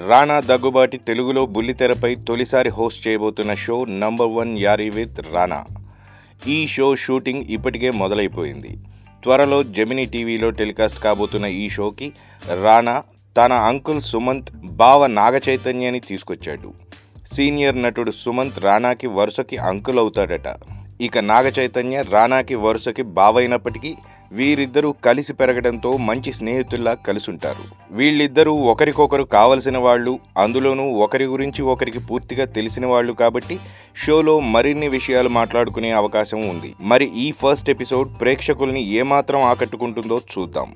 రానా దగ్గుబాటి తెలుగులో బుల్లితెరపై తొలిసారి హోస్ట్ చేయబోతున్న షో నంబర్ 1 యారీ విత్ రానా. ఈ షో షూటింగ్ ఇప్పటికే మొదలైపోయింది. త్వరలో జెమినీ టీవీలో టెలికాస్ట్ కాబోతున్న ఈ షోకి రానా తన అంకుల్ సుమంత్, బావ నాగచైతన్యని తీసుకొచ్చాడు. సీనియర్ నటుడు సుమంత్ రానాకి వరుసకి అంకుల్ అవుతాడట. ఇక నాగచైతన్య రానాకి వరుసకి బావైనప్పటికీ వీరిద్దరూ కలిసి పెరగడంతో మంచి స్నేహితుల్లా కలిసుంటారు. వీళ్ళిద్దరూ ఒకరికొకరు కావలసిన వాళ్ళు, అందులోనూ ఒకరి గురించి ఒకరికి పూర్తిగా తెలిసిన వాళ్ళు కాబట్టి షోలో మరిన్ని విషయాలు మాట్లాడుకునే అవకాశం ఉంది. మరి ఈ ఫస్ట్ ఎపిసోడ్ ప్రేక్షకుల్ని ఏమాత్రం ఆకట్టుకుంటుందో చూద్దాం.